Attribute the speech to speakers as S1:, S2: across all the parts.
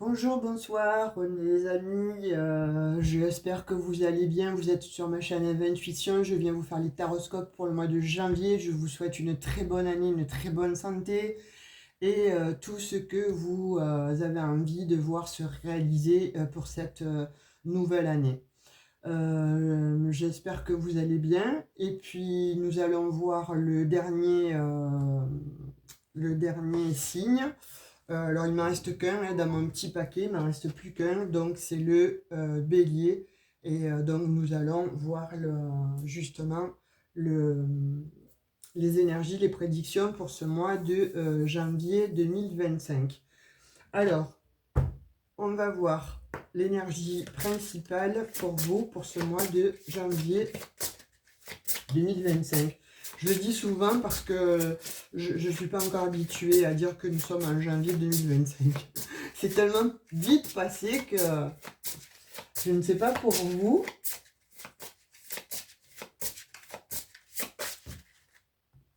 S1: Bonjour, bonsoir les amis, j'espère que vous allez bien, vous êtes sur ma chaîne Eve Intuition, je viens vous faire les taroscopes pour le mois de janvier, je vous souhaite une très bonne année, une très bonne santé et tout ce que vous avez envie de voir se réaliser pour cette nouvelle année. J'espère que vous allez bien et puis nous allons voir le dernier signe. Alors il ne m'en reste qu'un hein, dans mon petit paquet, il ne m'en reste plus qu'un, donc c'est le bélier. Et donc nous allons voir justement le, les énergies, les prédictions pour ce mois de janvier 2025. Alors, on va voir l'énergie principale pour vous pour ce mois de janvier 2025. Je le dis souvent parce que je ne suis pas encore habituée à dire que nous sommes en janvier 2025. C'est tellement vite passé que je ne sais pas pour vous.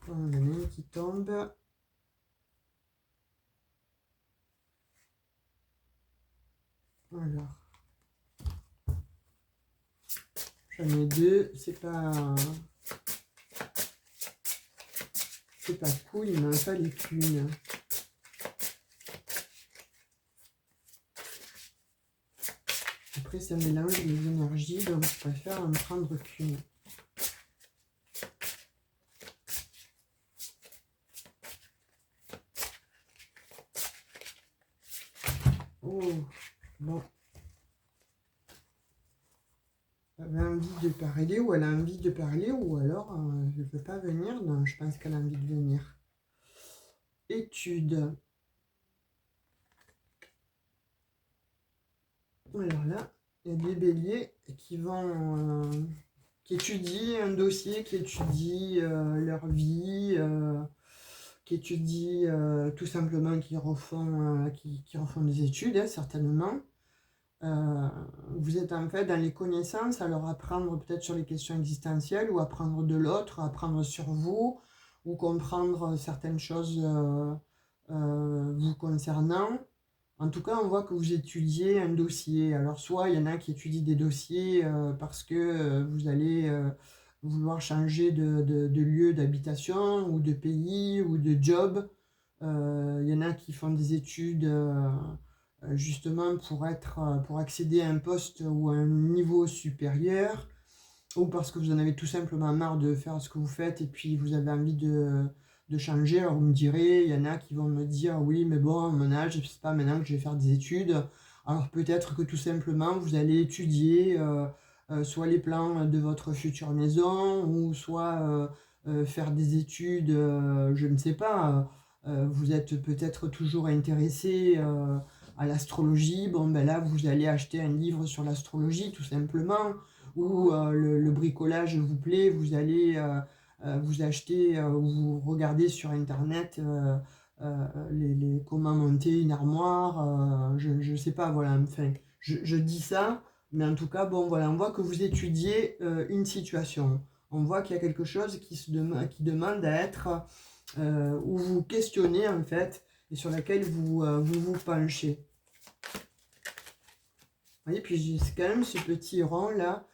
S1: On en a un qui tombe. Alors. J'en ai deux. C'est pas cool, il m'en fallait qu'une. Après, ça mélange les énergies, donc je préfère en prendre qu'une. Oh, bon. Elle a envie de parler, ou elle a envie de parler, ou alors je ne peux pas venir. Non, je pense qu'elle a envie de venir. Étude. Alors là, il y a des béliers qui étudient un dossier, qui étudient leur vie, qui étudient tout simplement, qui refont des études, hein, certainement. Vous êtes en fait dans les connaissances, alors apprendre peut-être sur les questions existentielles, ou apprendre de l'autre, apprendre sur vous, ou comprendre certaines choses vous concernant. En tout cas, on voit que vous étudiez un dossier. Alors, soit il y en a qui étudient des dossiers parce que vous allez vouloir changer de lieu d'habitation, ou de pays, ou de job. Il y en a qui font des études justement pour accéder à un poste ou à un niveau supérieur, ou parce que vous en avez tout simplement marre de faire ce que vous faites et puis vous avez envie de changer. Alors vous me direz, il y en a qui vont me dire oui mais bon à mon âge c'est pas maintenant que je vais faire des études. Alors peut-être que tout simplement vous allez étudier soit les plans de votre future maison, ou soit faire des études, je ne sais pas, vous êtes peut-être toujours intéressé à l'astrologie, bon ben là vous allez acheter un livre sur l'astrologie tout simplement, ou le bricolage vous plaît, vous allez vous acheter ou vous regardez sur internet comment monter une armoire, je ne sais pas, voilà, enfin, je dis ça, mais en tout cas, bon, voilà, on voit que vous étudiez une situation, on voit qu'il y a quelque chose qui demande à être, ou vous questionnez en fait, et sur laquelle vous penchez. Vous voyez, puis j'ai quand même ce petit rond là,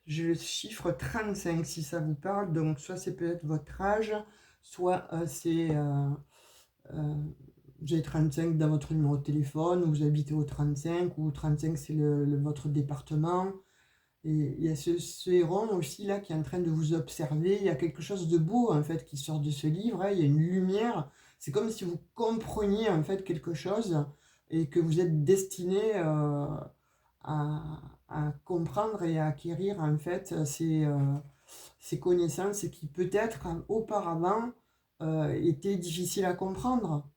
S1: je le chiffre 35 si ça vous parle, donc soit c'est peut-être votre âge, soit vous avez 35 dans votre numéro de téléphone, ou vous habitez au 35, ou 35 c'est votre département. Et il y a ce rond aussi là qui est en train de vous observer, il y a quelque chose de beau en fait qui sort de ce livre, hein. Il y a une lumière, c'est comme si vous compreniez en fait quelque chose, et que vous êtes destiné à comprendre et à acquérir en fait ces connaissances qui peut-être auparavant étaient difficiles à comprendre.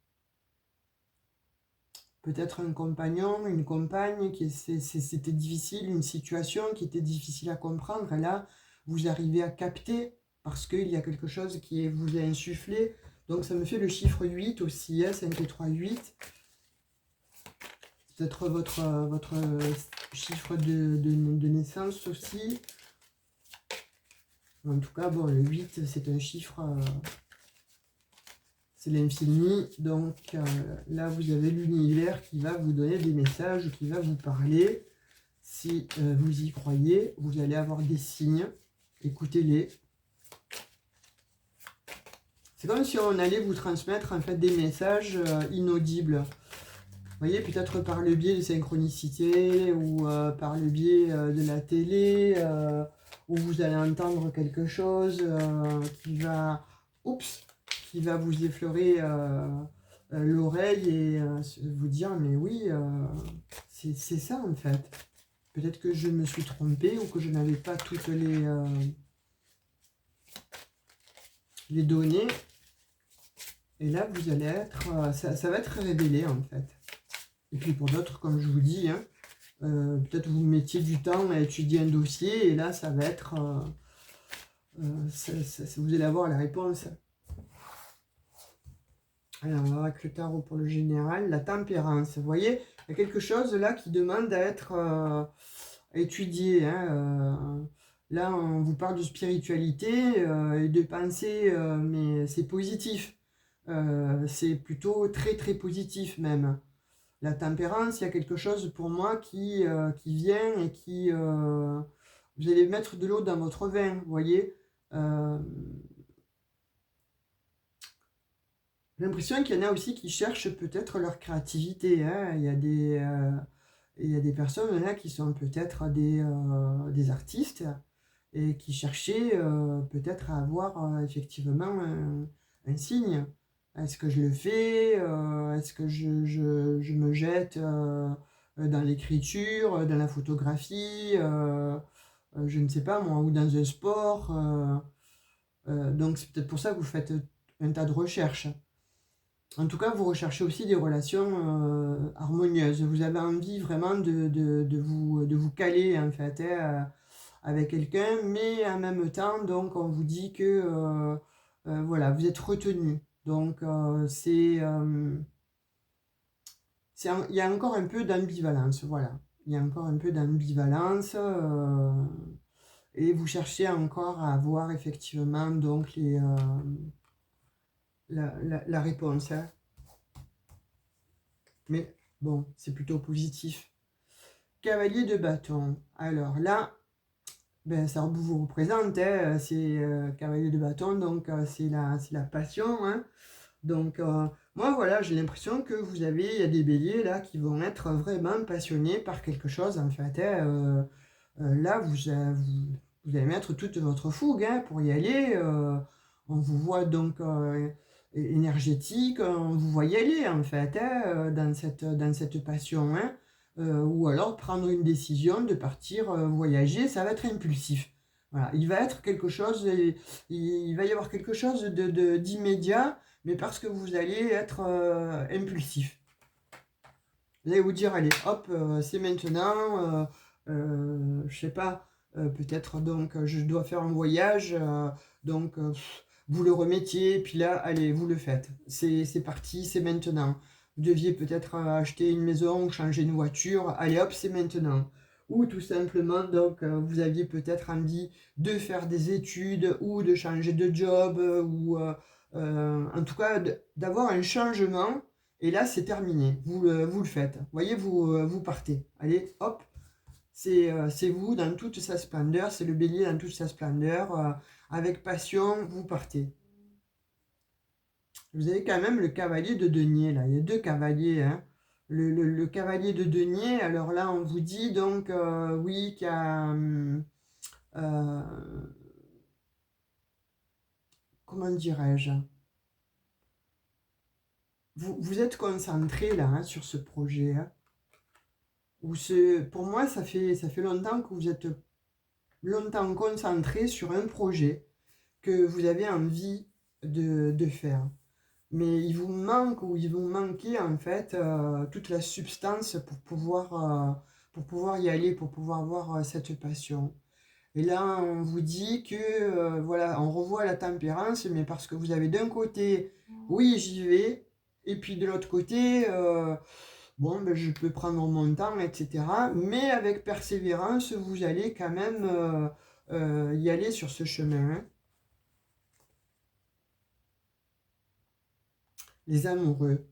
S1: Peut-être un compagnon, une compagne, c'était difficile, une situation qui était difficile à comprendre, et là vous arrivez à capter parce qu'il y a quelque chose qui vous a insufflé. Donc ça me fait le chiffre 8 aussi, hein, 5 et 3, 8. Peut-être votre chiffre de naissance aussi. En tout cas, bon, le 8, c'est un chiffre c'est l'infini. Donc là, vous avez l'univers qui va vous donner des messages, qui va vous parler. Si vous y croyez, vous allez avoir des signes. Écoutez-les. C'est comme si on allait vous transmettre en fait des messages inaudibles. Vous voyez, peut-être par le biais de synchronicité ou par le biais de la télé, où vous allez entendre quelque chose qui va, qui va vous effleurer l'oreille et vous dire, mais oui, c'est ça en fait. Peut-être que je me suis trompée ou que je n'avais pas toutes les données. Et là, vous allez être, ça va être révélé en fait. Et puis pour d'autres, comme je vous dis, hein, peut-être vous mettiez du temps à étudier un dossier et là, ça va être, vous allez avoir la réponse. Alors, on va voir avec le tarot pour le général, la tempérance. Vous voyez, il y a quelque chose là qui demande à être étudié. Hein, là, on vous parle de spiritualité et de pensée, mais c'est positif. C'est plutôt très très positif même. La tempérance, il y a quelque chose pour moi qui vient et qui... vous allez mettre de l'eau dans votre vin, vous voyez. J'ai l'impression qu'il y en a aussi qui cherchent peut-être leur créativité. Hein. Il y a des personnes là qui sont peut-être des artistes et qui cherchaient peut-être à avoir effectivement un signe. Est-ce que je le fais? Est-ce que je me jette dans l'écriture, dans la photographie, je ne sais pas moi, ou dans un sport donc c'est peut-être pour ça que vous faites un tas de recherches. En tout cas, vous recherchez aussi des relations harmonieuses. Vous avez envie vraiment de vous caler en fait avec quelqu'un, mais en même temps, donc on vous dit que voilà, vous êtes retenu. Donc il y a encore un peu d'ambivalence, voilà. Il y a encore un peu d'ambivalence et vous cherchez encore à avoir effectivement donc la réponse. Hein. Mais bon, c'est plutôt positif. Cavalier de bâton. Alors là, ben, ça vous représente, hein, c'est cavalier de bâton, donc c'est la passion. Hein. Donc moi voilà, j'ai l'impression que il y a des béliers là qui vont être vraiment passionnés par quelque chose en fait. Hein, là, vous allez mettre toute votre fougue hein, pour y aller. On vous voit donc énergétique, on vous voit y aller en fait hein, dans cette passion. Hein. Ou alors prendre une décision de partir voyager, ça va être impulsif. Voilà. Il va être quelque chose, il va y avoir quelque chose d'immédiat, mais parce que vous allez être impulsif. Vous allez vous dire, allez, hop, c'est maintenant, je sais pas, peut-être donc je dois faire un voyage, donc vous le remettiez, puis là, allez, vous le faites. C'est parti, c'est maintenant. Vous deviez peut-être acheter une maison ou changer une voiture, allez hop, c'est maintenant. Ou tout simplement, donc, vous aviez peut-être envie de faire des études ou de changer de job, ou en tout cas d'avoir un changement et là, c'est terminé. Vous le faites. Vous voyez, vous partez. Allez, hop. C'est vous dans toute sa splendeur. C'est le bélier dans toute sa splendeur. Avec passion, vous partez. Vous avez quand même le cavalier de denier, là. Il y a deux cavaliers. Hein. Le cavalier de denier, alors là, on vous dit donc, oui, qu'il y a... comment dirais-je vous êtes concentré, là, hein, sur ce projet. Hein. Pour moi, ça fait longtemps que vous êtes longtemps concentré sur un projet que vous avez envie de faire. Mais il vous manque ou il vous manquait en fait toute la substance pour pouvoir y aller, pour pouvoir avoir cette passion. Et là, on vous dit que, voilà, on revoit la tempérance, mais parce que vous avez d'un côté, oui, j'y vais, et puis de l'autre côté, bon, ben, je peux prendre mon temps, etc. Mais avec persévérance, vous allez quand même y aller sur ce chemin. Hein. Les amoureux.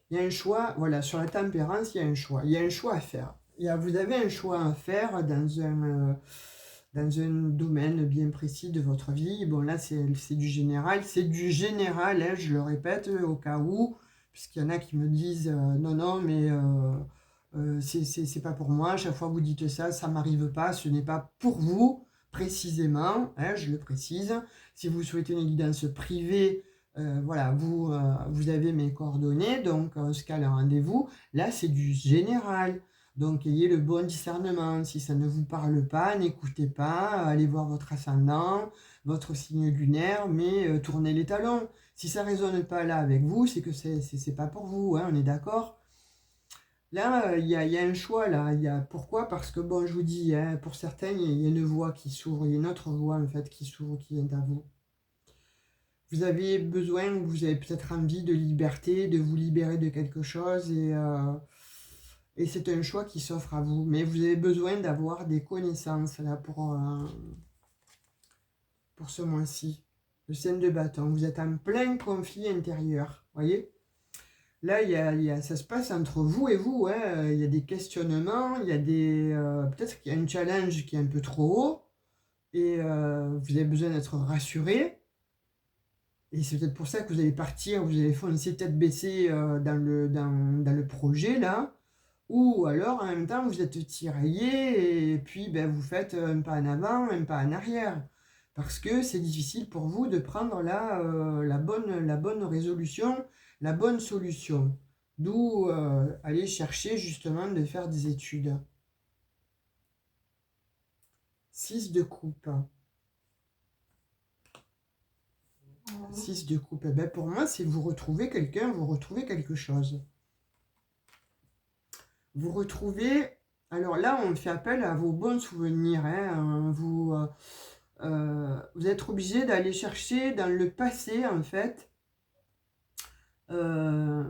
S1: Il y a un choix, voilà, sur la tempérance, il y a un choix. Il y a un choix à faire. Vous avez un choix à faire dans un domaine bien précis de votre vie. Bon, là, c'est du général. C'est du général, hein, je le répète, au cas où, puisqu'il y en a qui me disent non, non, mais c'est pas pour moi. Chaque fois que vous dites ça, ça m'arrive pas. Ce n'est pas pour vous, précisément, hein, je le précise. Si vous souhaitez une guidance privée, voilà, vous avez mes coordonnées, donc on se cale un rendez-vous. Là, c'est du général. Donc, ayez le bon discernement. Si ça ne vous parle pas, n'écoutez pas. Allez voir votre ascendant, votre signe lunaire, mais tournez les talons. Si ça ne résonne pas là avec vous, c'est que c'est pas pour vous, hein, on est d'accord? Là, il y a un choix, là. Pourquoi? Parce que, bon, je vous dis, hein, pour certains, il y a une voie qui s'ouvre, il y a une autre voie, en fait, qui s'ouvre, qui vient à vous. Vous avez besoin, vous avez peut-être envie de liberté, de vous libérer de quelque chose, et c'est un choix qui s'offre à vous. Mais vous avez besoin d'avoir des connaissances, là, pour ce mois-ci. Le 5 de bâton, vous êtes en plein conflit intérieur, voyez? Là, ça se passe entre vous et vous, hein. Il y a des questionnements, peut-être qu'il y a un challenge qui est un peu trop haut, et vous avez besoin d'être rassuré. Et c'est peut-être pour ça que vous allez partir, vous allez foncer tête baissée dans le projet, là. Ou alors, en même temps, vous êtes tiraillé, et puis ben, vous faites un pas en avant, un pas en arrière. Parce que c'est difficile pour vous de prendre la bonne résolution, la bonne solution. D'où aller chercher justement de faire des études. 6 de coupe. 6 de coupe. Eh ben pour moi, c'est vous retrouvez quelqu'un, vous retrouvez quelque chose. Vous retrouvez... Alors là, on fait appel à vos bons souvenirs. Hein, vous êtes obligé d'aller chercher dans le passé, en fait. Il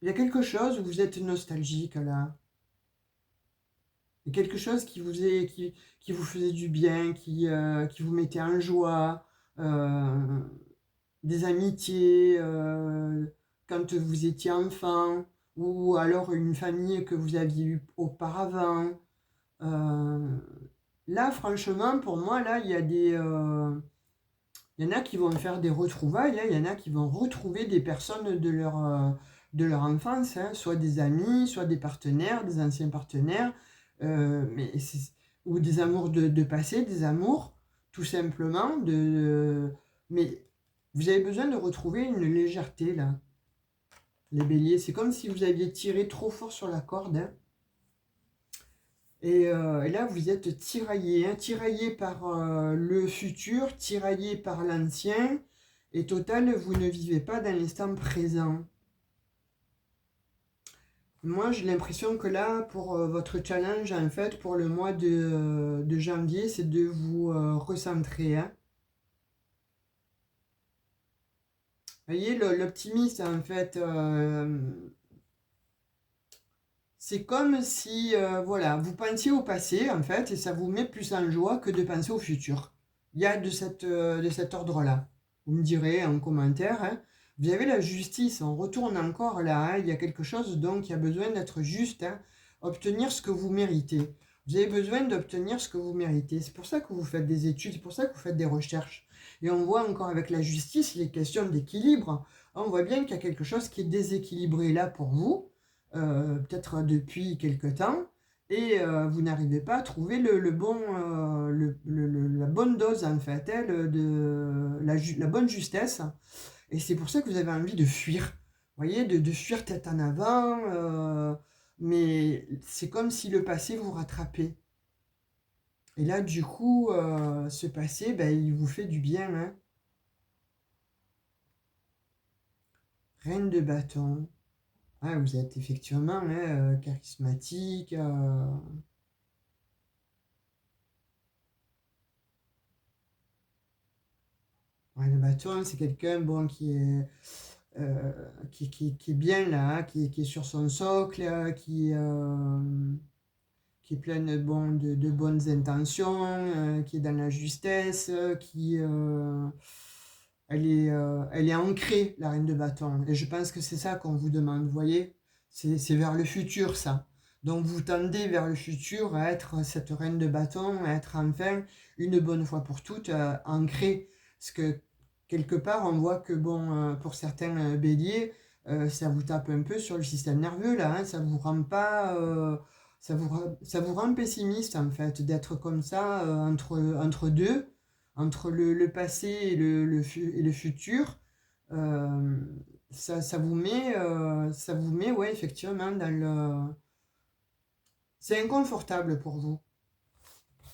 S1: y a quelque chose où vous êtes nostalgique, là. Il y a quelque chose qui vous faisait du bien, qui vous mettait en joie. Des amitiés quand vous étiez enfant, ou alors une famille que vous aviez eue auparavant. Euh, Là, franchement, pour moi, là, il y en a qui vont faire des retrouvailles, hein, il y en a qui vont retrouver des personnes de leur enfance, hein, soit des amis, soit des partenaires, des anciens partenaires, ou des amours de passé, des amours, tout simplement. Mais vous avez besoin de retrouver une légèreté, là, les béliers. C'est comme si vous aviez tiré trop fort sur la corde, hein. Et là, vous êtes tiraillé, hein, tiraillé par le futur, tiraillé par l'ancien. Et total, vous ne vivez pas dans l'instant présent. Moi, j'ai l'impression que là, pour votre challenge, en fait, pour le mois de janvier, c'est de vous recentrer, hein. Vous voyez, l'optimiste, en fait, c'est comme si, voilà, vous pensiez au passé, en fait, et ça vous met plus en joie que de penser au futur. Il y a de cet ordre-là. Vous me direz en commentaire, hein. Vous avez la justice, on retourne encore là, hein. Il y a quelque chose donc qui a besoin d'être juste, hein. Obtenir ce que vous méritez. Vous avez besoin d'obtenir ce que vous méritez. C'est pour ça que vous faites des études, c'est pour ça que vous faites des recherches. Et on voit encore avec la justice les questions d'équilibre. On voit bien qu'il y a quelque chose qui est déséquilibré là pour vous, peut-être depuis quelque temps, et vous n'arrivez pas à trouver la bonne dose, en fait, hein, la bonne justesse. Et c'est pour ça que vous avez envie de fuir. Vous voyez, de fuir tête en avant, mais c'est comme si le passé vous rattrapait. Et là, du coup, ce passé, ben, il vous fait du bien, hein. Reine de bâton. Ah, vous êtes effectivement, hein, charismatique. Ouais, le bâton, c'est quelqu'un bon, qui est bien là, hein, qui est sur son socle, qui est plein bon, de bonnes intentions, qui est dans la justesse, elle est ancrée, la reine de bâton. Et je pense que c'est ça qu'on vous demande, vous voyez? C'est vers le futur, ça. Donc vous tendez vers le futur à être cette reine de bâton, à être enfin, une bonne fois pour toutes, ancrée. Parce que quelque part, on voit que, bon, pour certains béliers, ça vous tape un peu sur le système nerveux, là, hein, ça vous rend pas... ça vous rend pessimiste, en fait, d'être comme ça, entre deux, entre le passé et et le futur. Euh, ça vous met, ouais, effectivement, dans le... C'est inconfortable pour vous.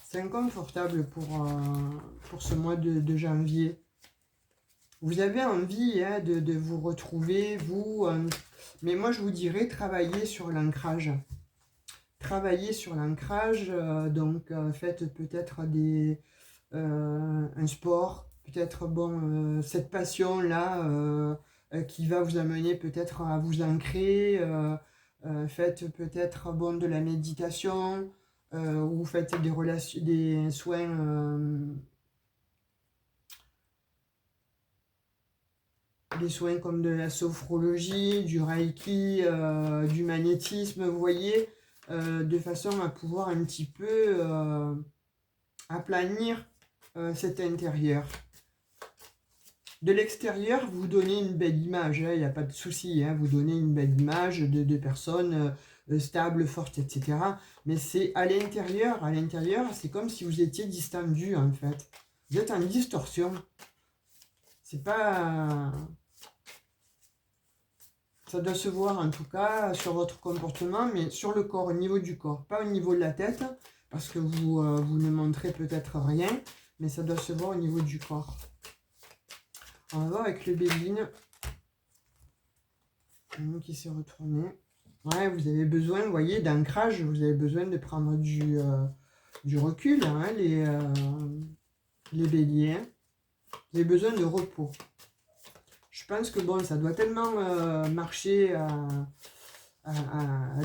S1: C'est inconfortable pour ce mois de janvier. Vous avez envie, hein, de vous retrouver, vous... mais moi, je vous dirais, travailler sur l'ancrage. Travailler sur l'ancrage, donc faites peut-être un sport, peut-être bon, cette passion-là qui va vous amener peut-être à vous ancrer, faites peut-être bon, de la méditation, ou faites des soins, comme de la sophrologie, du reiki, du magnétisme, vous voyez, de façon à pouvoir un petit peu aplanir cet intérieur. De l'extérieur, vous donnez une belle image, il n'y a pas de souci, hein, vous donnez une belle image de personnes stables, fortes, etc. Mais c'est à l'intérieur, c'est comme si vous étiez distendu, en fait. Vous êtes en distorsion. C'est pas... Ça doit se voir, en tout cas, sur votre comportement, mais sur le corps, au niveau du corps. Pas au niveau de la tête, parce que vous ne montrez peut-être rien, mais ça doit se voir au niveau du corps. On va voir avec le Béline. Qui s'est retourné. Ouais, vous avez besoin, vous voyez, d'ancrage. Vous avez besoin de prendre du recul, hein, les béliers. Vous avez besoin de repos. Je pense que bon, ça doit tellement marcher à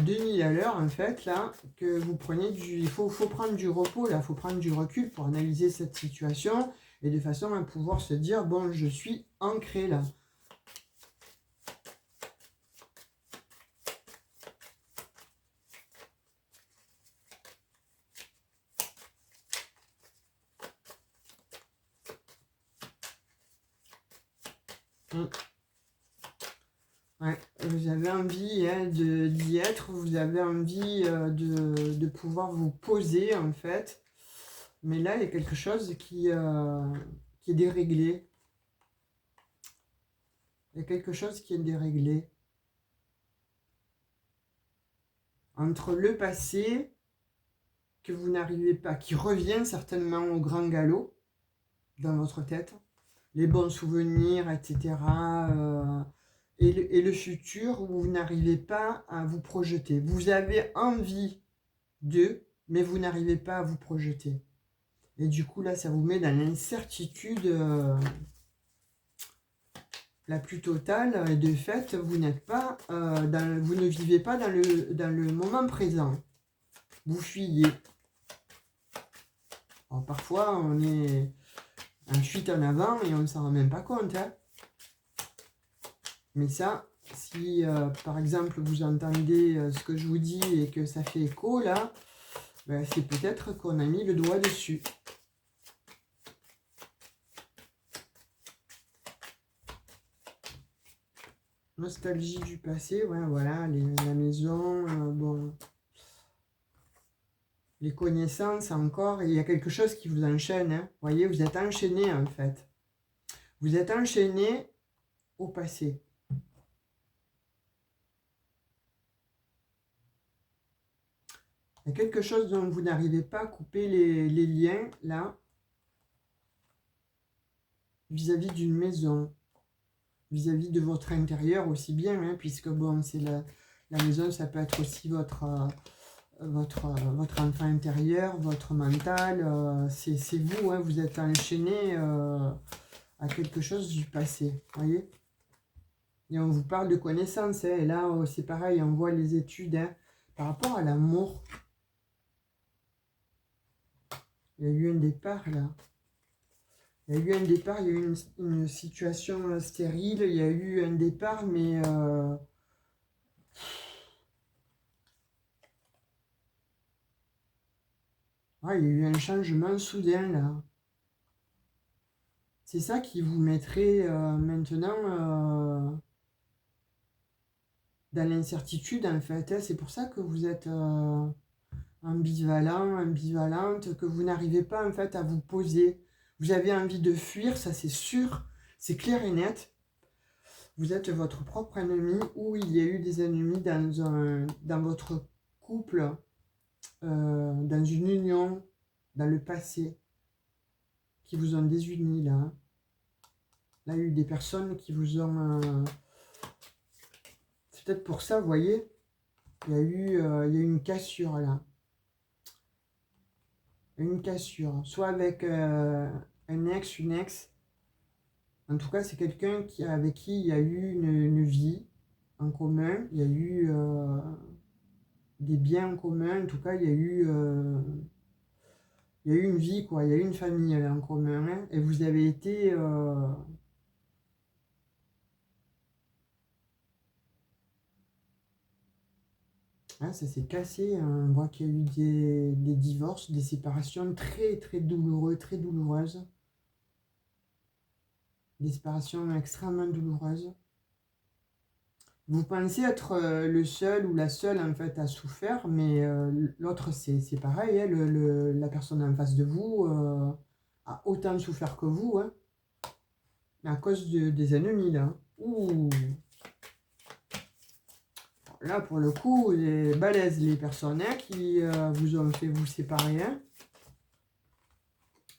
S1: 2000 à l'heure, en fait, là, que vous prenez du... Il faut prendre du repos, là. Il faut prendre du recul pour analyser cette situation et de façon à pouvoir se dire, bon, je suis ancré, là. Ouais, vous avez envie hein, d'y être, vous avez envie de pouvoir vous poser en fait. Mais là, il y a quelque chose qui est déréglé. Il y a quelque chose qui est déréglé. Entre le passé que vous n'arrivez pas, qui revient certainement au grand galop dans votre tête, les bons souvenirs, etc. Et le futur où vous n'arrivez pas à vous projeter. Vous avez envie de, mais vous n'arrivez pas à vous projeter. Et du coup, là, ça vous met dans l'incertitude la plus totale. Et de fait, vous n'êtes pas, vous ne vivez pas dans le moment présent. Vous fuyez. Alors, parfois, on est en fuite en avant et on ne s'en rend même pas compte. Hein. Mais ça, si par exemple vous entendez ce que je vous dis et que ça fait écho là, ben, c'est peut-être qu'on a mis le doigt dessus. Nostalgie du passé, ouais, voilà, la maison, bon, les connaissances encore, il y a quelque chose qui vous enchaîne, hein. Vous voyez, vous êtes enchaîné en fait. Vous êtes enchaîné au passé. Il y a quelque chose dont vous n'arrivez pas à couper les liens, là, vis-à-vis d'une maison, vis-à-vis de votre intérieur aussi bien, hein, puisque bon, c'est la maison, ça peut être aussi votre enfant intérieur, votre mental, c'est vous, hein, vous êtes enchaîné à quelque chose du passé, voyez. Et on vous parle de connaissances, hein, et là, c'est pareil, on voit les études, hein, par rapport à l'amour. Il y a eu un départ, là. Il y a eu un départ, il y a eu une situation stérile, il y a eu un départ, mais il y a eu un changement soudain là. C'est ça qui vous mettrait maintenant dans l'incertitude en fait, hein. C'est pour ça que vous êtes ambivalent, ambivalente, que vous n'arrivez pas en fait à vous poser. Vous avez envie de fuir, ça c'est sûr, c'est clair et net. Vous êtes votre propre ennemi ou il y a eu des ennemis dans votre couple, dans une union, dans le passé, qui vous ont désunis là, hein. Là, il y a eu des personnes qui vous ont... C'est peut-être pour ça, vous voyez, il y a eu une cassure là. Une cassure. Soit avec un ex, une ex. En tout cas, c'est quelqu'un avec qui il y a eu une vie en commun. Il y a eu des biens en commun. En tout cas, il y a eu une vie, quoi. Il y a eu une famille là, en commun, hein. Et vous avez été... ça s'est cassé, hein. On voit qu'il y a eu des divorces, des séparations très très douloureuses, très douloureuses. Des séparations extrêmement douloureuses. Vous pensez être le seul ou la seule en fait à souffrir, mais l'autre c'est pareil, hein, la personne en face de vous a autant souffert que vous, hein, à cause des ennemis là. Ouh. Là pour le coup, les balèzes, les personnes qui vous ont fait vous séparer, hein.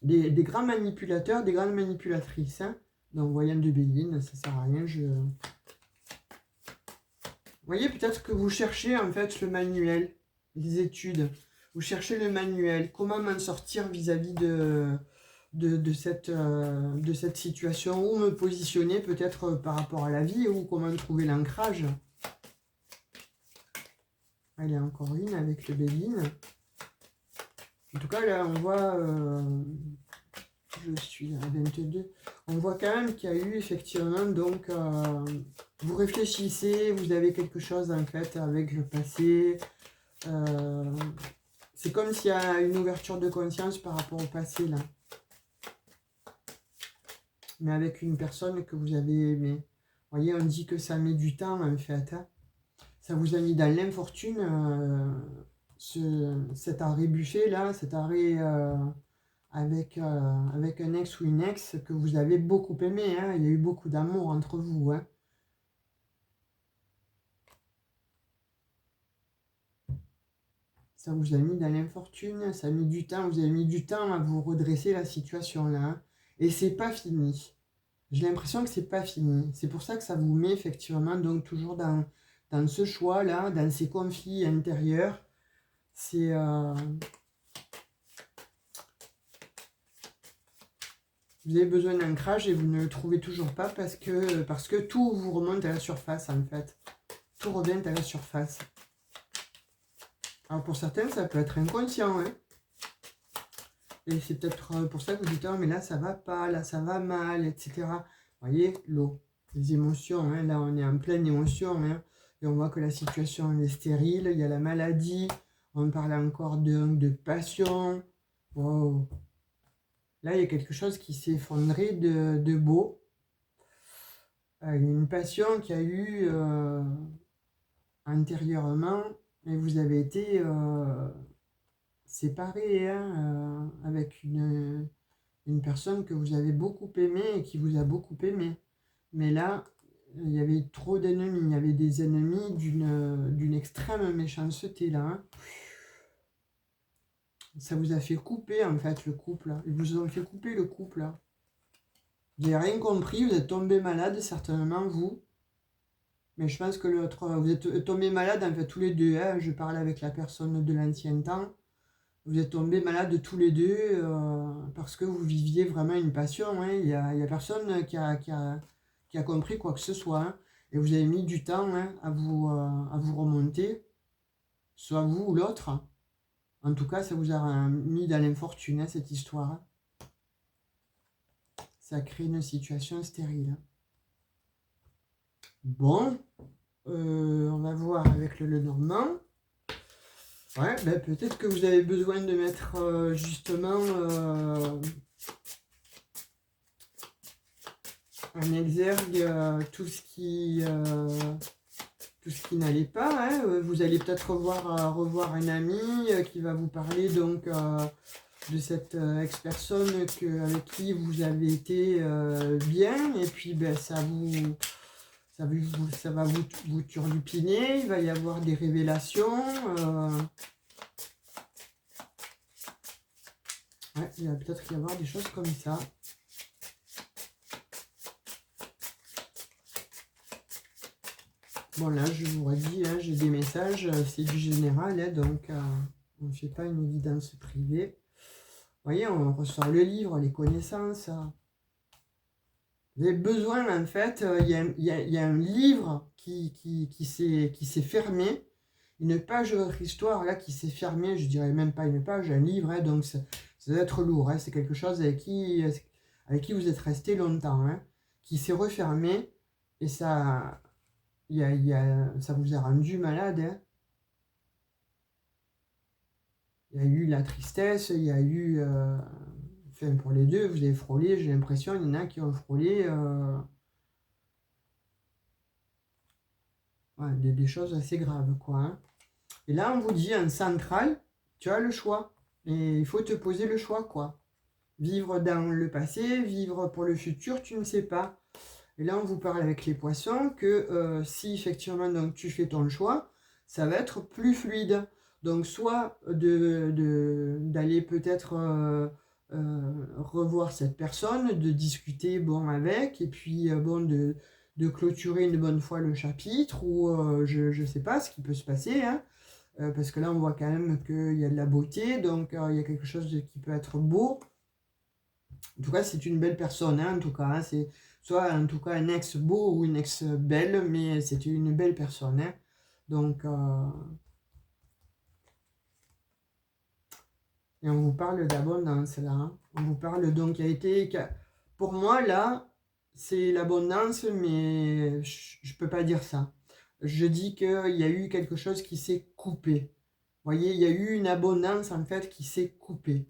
S1: Des grands manipulateurs, des grandes manipulatrices, hein. Donc voyant de Béline, ça sert à rien, Vous voyez, peut-être que vous cherchez en fait le manuel, les études. Vous cherchez le manuel, comment m'en sortir vis-à-vis de cette situation, où me positionner peut-être par rapport à la vie, ou comment trouver l'ancrage. Il y a encore une avec le Béline. En tout cas, là, on voit... je suis à 22. On voit quand même qu'il y a eu effectivement, donc... vous réfléchissez, vous avez quelque chose en fait avec le passé. C'est comme s'il y a une ouverture de conscience par rapport au passé là. Mais avec une personne que vous avez aimée. Vous voyez, on dit que ça met du temps en fait, hein. Ça vous a mis dans l'infortune, cet arrêt buffet là, cet arrêt avec un ex ou une ex que vous avez beaucoup aimé, hein. Il y a eu beaucoup d'amour entre vous, hein. Ça vous a mis dans l'infortune, ça a mis du temps, vous avez mis du temps à vous redresser la situation là, hein. Et c'est pas fini. J'ai l'impression que c'est pas fini. C'est pour ça que ça vous met effectivement donc toujours dans ce choix là, dans ces conflits intérieurs. C'est... vous avez besoin d'ancrage et vous ne le trouvez toujours pas parce que tout vous remonte à la surface en fait. Tout revient à la surface. Alors pour certains, ça peut être inconscient, hein. Et c'est peut-être pour ça que vous dites, oh, mais là ça va pas, là ça va mal, etc. Vous voyez, l'eau, les émotions, hein. Là on est en pleine émotion, hein. Et on voit que la situation est stérile, il y a la maladie, on parle encore de passion. Wow. Là il y a quelque chose qui s'est effondré de beau. Il y a une passion qui a eu antérieurement, et vous avez été séparé, hein, avec une personne que vous avez beaucoup aimée et qui vous a beaucoup aimé. Mais là, il y avait trop d'ennemis, il y avait des ennemis d'une extrême méchanceté là, hein. Ça vous a fait couper en fait le couple, ils vous ont fait couper le couple là. Vous n'avez rien compris, vous êtes tombé malade certainement vous. Mais je pense que l'autre, vous êtes tombé malade en fait tous les deux, hein. Je parle avec la personne de l'ancien temps. Vous êtes tombés malades tous les deux parce que vous viviez vraiment une passion, hein. Il y a personne qui a compris quoi que ce soit, hein. Et vous avez mis du temps, hein, à vous remonter, soit vous ou l'autre. En tout cas, ça vous a mis dans l'infortune, hein, cette histoire, hein. ça crée une situation stérile. Bon, on va voir avec le Lenormand. Ouais, ben peut-être que vous avez besoin de mettre justement en exergue tout ce qui n'allait pas. Hein. Vous allez peut-être revoir un ami qui va vous parler donc de cette ex-personne avec qui vous avez été bien, et puis ben, ça va vous turlupiner, il va y avoir des révélations. Ouais, il va peut-être y avoir des choses comme ça. Bon, là, je vous redis, hein, j'ai des messages, c'est du général, hein, donc on ne fait pas une évidence privée. Vous voyez, on ressort le livre, les connaissances. Vous avez besoin, en fait, il y a un livre qui s'est fermé, une page de votre histoire, là, qui s'est fermée, je dirais même pas une page, un livre, hein, donc ça doit être lourd, hein, c'est quelque chose avec qui vous êtes resté longtemps, hein, qui s'est refermé, et ça, ça vous a rendu malade, hein. Il y a eu la tristesse, il y a eu... enfin, pour les deux, vous avez frôlé, j'ai l'impression, il y en a qui ont frôlé ouais, des choses assez graves, quoi. Hein. Et là, on vous dit, en central, tu as le choix. Et il faut te poser le choix, quoi. Vivre dans le passé, vivre pour le futur, tu ne sais pas. Et là, on vous parle avec les poissons que si effectivement donc, tu fais ton choix, ça va être plus fluide. Donc, soit d'aller peut-être revoir cette personne, de discuter bon avec, et puis bon, de clôturer une bonne fois le chapitre, ou je ne sais pas ce qui peut se passer, hein, parce que là, on voit quand même qu'il y a de la beauté, donc il y a quelque chose qui peut être beau. En tout cas, c'est une belle personne, hein, en tout cas, hein, c'est soit en tout cas un ex beau ou une ex belle, mais c'était une belle personne. Hein. Donc, et on vous parle d'abondance là. Hein. On vous parle donc, pour moi là, c'est l'abondance, mais je peux pas dire ça. Je dis qu'il y a eu quelque chose qui s'est coupé. Vous voyez, il y a eu une abondance en fait qui s'est coupée.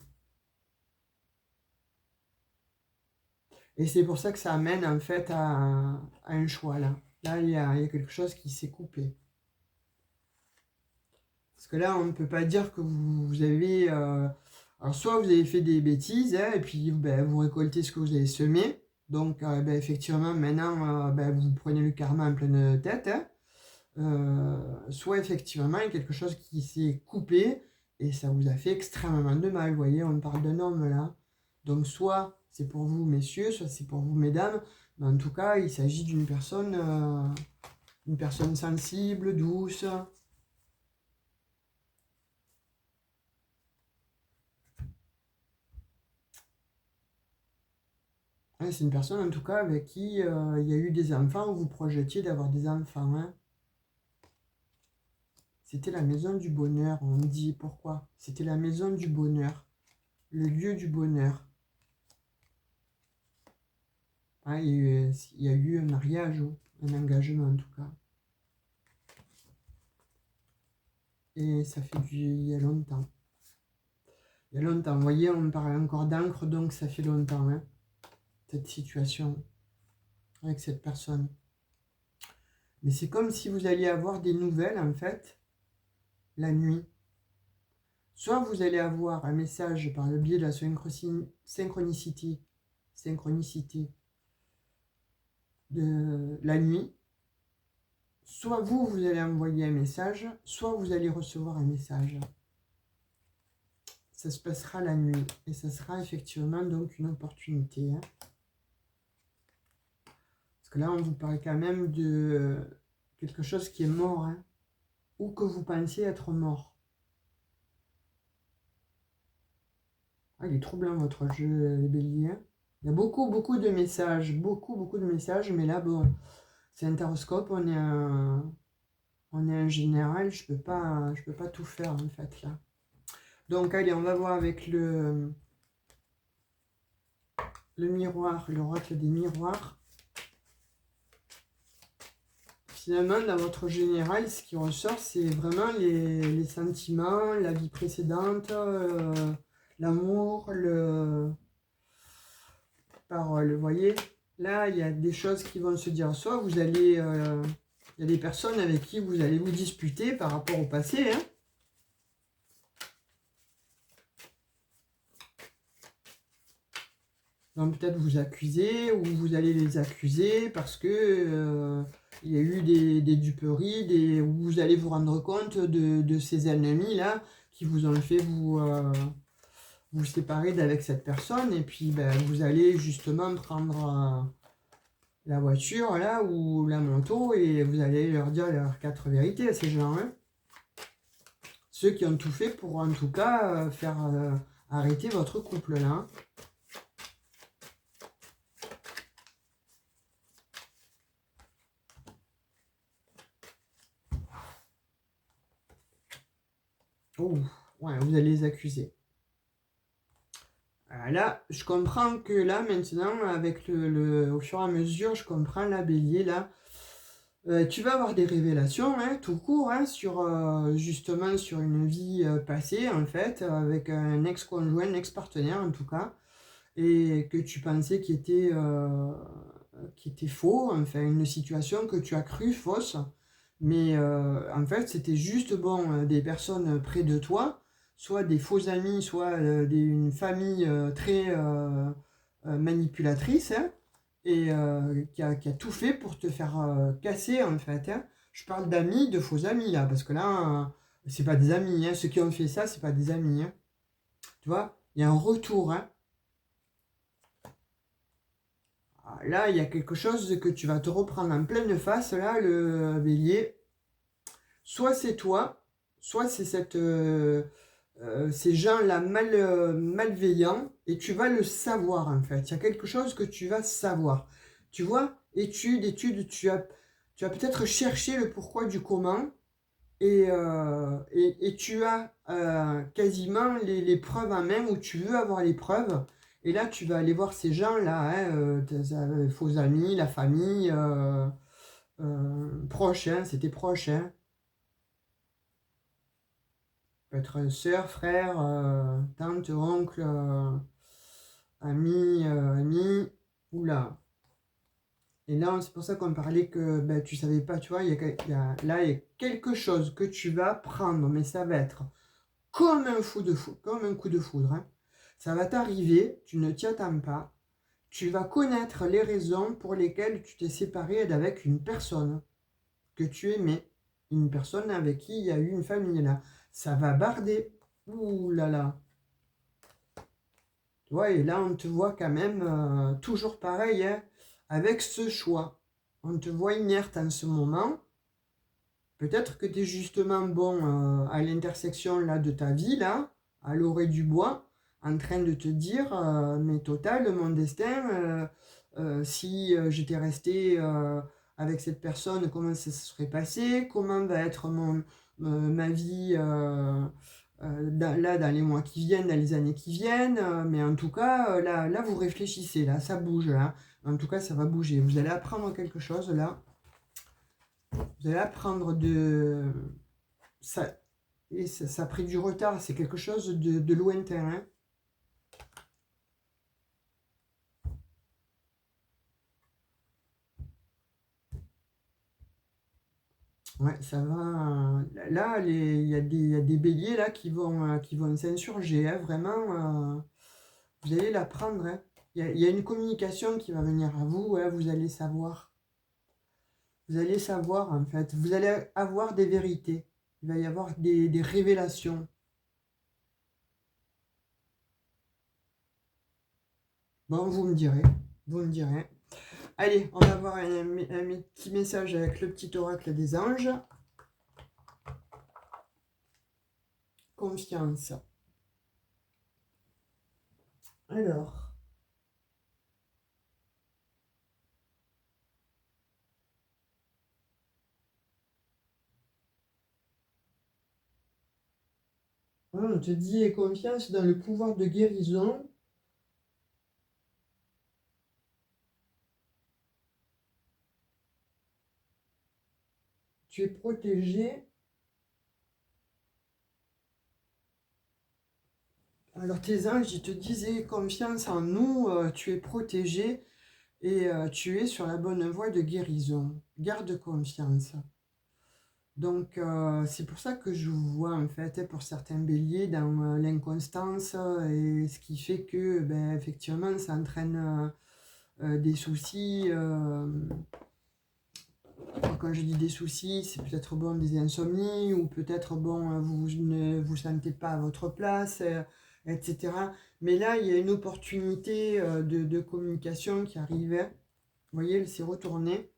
S1: Et c'est pour ça que ça amène en fait à un choix là. Là, il y a quelque chose qui s'est coupé. Parce que là, on ne peut pas dire que vous avez... alors, soit vous avez fait des bêtises, hein, et puis ben, vous récoltez ce que vous avez semé. Donc, ben, effectivement, maintenant, ben, vous prenez le karma en pleine tête. Hein. Soit, effectivement, il y a quelque chose qui s'est coupé, et ça vous a fait extrêmement de mal. Vous voyez, on parle d'un homme, là. Donc, soit c'est pour vous, messieurs, soit c'est pour vous, mesdames. Mais en tout cas, il s'agit d'une personne sensible, douce. Ouais, c'est une personne en tout cas avec qui il y a eu des enfants, ou vous projetiez d'avoir des enfants. Hein. C'était la maison du bonheur, on me dit pourquoi. C'était la maison du bonheur, le lieu du bonheur. Ah, il y a eu un mariage, un engagement en tout cas. Et ça fait il y a longtemps. Il y a longtemps, vous voyez, on parle encore d'encre, donc ça fait longtemps, hein, cette situation avec cette personne. Mais c'est comme si vous alliez avoir des nouvelles, en fait, la nuit. Soit vous allez avoir un message par le biais de la synchronicité de la nuit. Soit vous allez envoyer un message, soit vous allez recevoir un message. Ça se passera la nuit et ça sera effectivement donc une opportunité. Hein. Parce que là, on vous parle quand même de quelque chose qui est mort, hein, ou que vous pensiez être mort. Ah, il est troublant votre jeu, les béliers. Il y a beaucoup de messages, beaucoup de messages, mais là, bon, c'est un taroscope, on est un général, je peux pas tout faire en fait là. Donc allez, on va voir avec le miroir, l'oracle des miroirs. Finalement, dans votre général, ce qui ressort, c'est vraiment les sentiments, la vie précédente, l'amour, parole. Vous voyez, là, il y a des choses qui vont se dire. Soit vous allez... il y a des personnes avec qui vous allez vous disputer par rapport au passé, hein. Donc peut-être vous accuser ou vous allez les accuser parce que il y a eu des duperies, où vous allez vous rendre compte de ces ennemis là qui vous ont fait vous séparer d'avec cette personne, et puis ben, vous allez justement prendre la voiture là ou la moto et vous allez leur dire leurs 4 vérités à ces gens, hein. Ceux qui ont tout fait pour en tout cas faire arrêter votre couple là, hein. Oh, ouais, vous allez les accuser. Là, je comprends que là, maintenant, avec au fur et à mesure, je comprends la bélier, là. Tu vas avoir des révélations, hein, tout court, hein, sur, justement, sur une vie passée, en fait, avec un ex-conjoint, un ex-partenaire, en tout cas, et que tu pensais qui était faux, enfin, une situation que tu as cru fausse, mais en fait, c'était juste, bon, des personnes près de toi, soit des faux amis, soit une famille très manipulatrice, hein, et qui a tout fait pour te faire casser, en fait, hein. Je parle d'amis, de faux amis, là, parce que là, c'est pas des amis, hein. Ceux qui ont fait ça, c'est pas des amis, hein. Tu vois, il y a un retour, hein. Là, il y a quelque chose que tu vas te reprendre en pleine face, là, le bélier. Soit c'est toi, soit c'est ces gens-là malveillants, et tu vas le savoir, en fait. Il y a quelque chose que tu vas savoir. Tu vois, étude, tu as peut-être cherché le pourquoi du comment, et tu as quasiment les preuves en main, ou tu veux avoir les preuves. Et là, tu vas aller voir ces gens-là, hein, tes faux amis, la famille, proches, hein, c'était proche, hein. Peut être sœur, frère, tante, oncle, ami, oula. Et là, c'est pour ça qu'on parlait que ben, tu savais pas, tu vois, là, il y a quelque chose que tu vas prendre, mais ça va être comme un comme un coup de foudre, hein. Ça va t'arriver, tu ne t'y attends pas. Tu vas connaître les raisons pour lesquelles tu t'es séparé d'avec une personne que tu aimais, une personne avec qui il y a eu une famille là. Ça va barder. Ouh là là. Tu vois, et là on te voit quand même toujours pareil, hein, avec ce choix. On te voit inerte en ce moment. Peut-être que tu es justement bon à l'intersection là de ta vie, là, à l'orée du bois, en train de te dire, mais total, mon destin, si j'étais resté avec cette personne, comment ça se serait passé, comment va être ma vie dans les mois qui viennent, dans les années qui viennent, mais en tout cas, là, vous réfléchissez, là, ça bouge, là. En tout cas, ça va bouger. Vous allez apprendre quelque chose, là. Vous allez apprendre ça, et ça a pris du retard, c'est quelque chose de lointain, hein. Ouais, ça va. Là, il y a des béliers là qui vont s'insurger, hein, vraiment. Vous allez l'apprendre, hein. Il y a une communication qui va venir à vous, hein, vous allez savoir. Vous allez savoir, en fait. Vous allez avoir des vérités. Il va y avoir des révélations. Bon, vous me direz. Vous me direz. Allez, on va voir un petit message avec le petit oracle des anges. Confiance. Alors, on te dit confiance dans le pouvoir de guérison. tu es protégé. Alors tes anges, ils te disaient confiance en nous, tu es protégé et tu es sur la bonne voie de guérison. Garde confiance. Donc c'est pour ça que je vous vois en fait pour certains béliers dans l'inconstance et ce qui fait que ben, effectivement ça entraîne des soucis. Quand je dis des soucis, c'est peut-être bon des insomnies ou peut-être bon vous ne vous sentez pas à votre place, etc. Mais là il y a une opportunité de communication qui arrivait. Vous voyez, elle s'est retournée.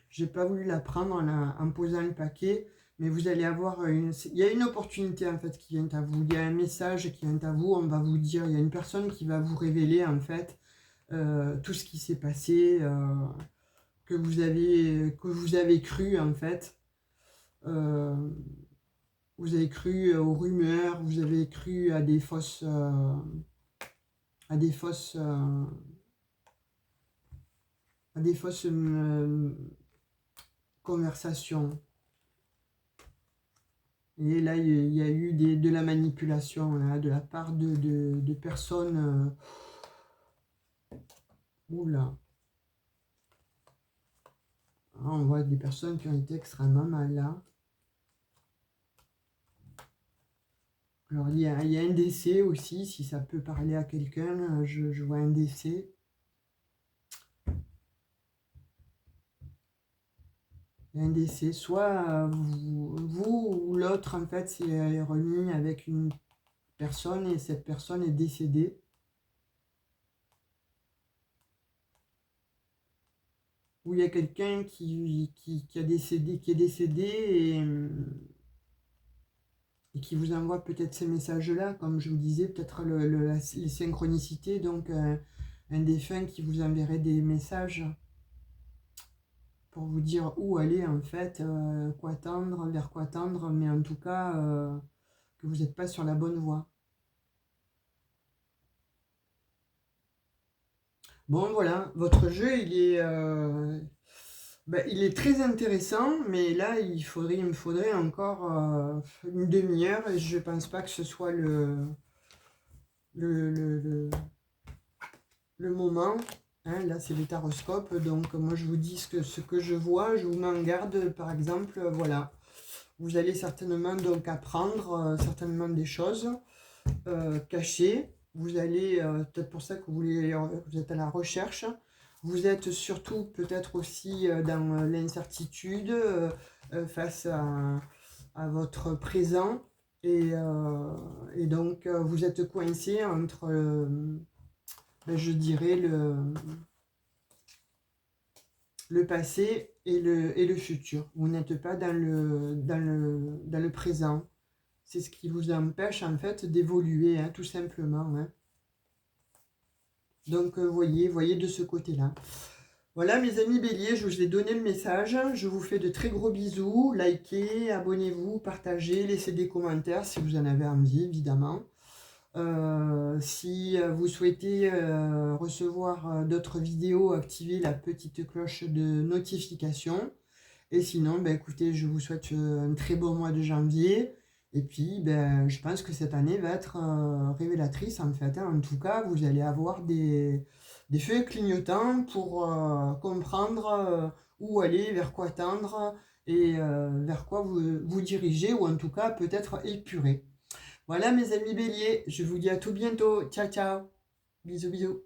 S1: J'ai pas voulu la prendre en posant le paquet, mais vous allez avoir il y a une opportunité en fait qui vient à vous. Il y a un message qui vient à vous. On va vous dire, il y a une personne qui va vous révéler en fait tout ce qui s'est passé, que vous avez cru en fait. Vous avez cru aux rumeurs, vous avez cru à des fausses, à des fausses, conversations. Et là, il y a eu de la manipulation là, de la part de personnes. Oula. Ah, on voit des personnes qui ont été extrêmement mal là. Alors, il y a un décès aussi, si ça peut parler à quelqu'un. Je vois un décès. Un décès, soit vous ou l'autre en fait s'est remis avec une personne et cette personne est décédée. Ou il y a quelqu'un qui est décédé et qui vous envoie peut-être ces messages-là, comme je vous disais, peut-être les synchronicités, donc un défunt qui vous enverrait des messages pour vous dire où aller en fait, quoi tendre, vers quoi tendre, mais en tout cas que vous n'êtes pas sur la bonne voie. Bon voilà, votre jeu il est très intéressant, mais là il me faudrait encore une demi-heure et je pense pas que ce soit le, le, le moment. Hein, là c'est le taroscope, donc moi je vous dis ce que je vois, je vous mets en garde par exemple, voilà. Vous allez certainement donc apprendre certainement des choses cachées. Vous allez, peut-être pour ça que vous êtes à la recherche. Vous êtes surtout peut-être aussi dans l'incertitude face à votre présent. Et donc vous êtes coincé entre, je dirais, le passé et le futur. Vous n'êtes pas dans le présent. C'est ce qui vous empêche en fait d'évoluer, hein, tout simplement. Hein. Donc voyez de ce côté-là. Voilà mes amis béliers, je vous ai donné le message. Je vous fais de très gros bisous. Likez, abonnez-vous, partagez, laissez des commentaires si vous en avez envie, évidemment. Si vous souhaitez recevoir d'autres vidéos, activez la petite cloche de notification. Et sinon, écoutez, je vous souhaite un très beau mois de janvier. Et puis, je pense que cette année va être révélatrice en fait. Hein. En tout cas, vous allez avoir des feux clignotants pour comprendre où aller, vers quoi tendre et vers quoi vous diriger ou en tout cas peut-être épurer. Voilà mes amis béliers, je vous dis à tout bientôt. Ciao, ciao. Bisous, bisous.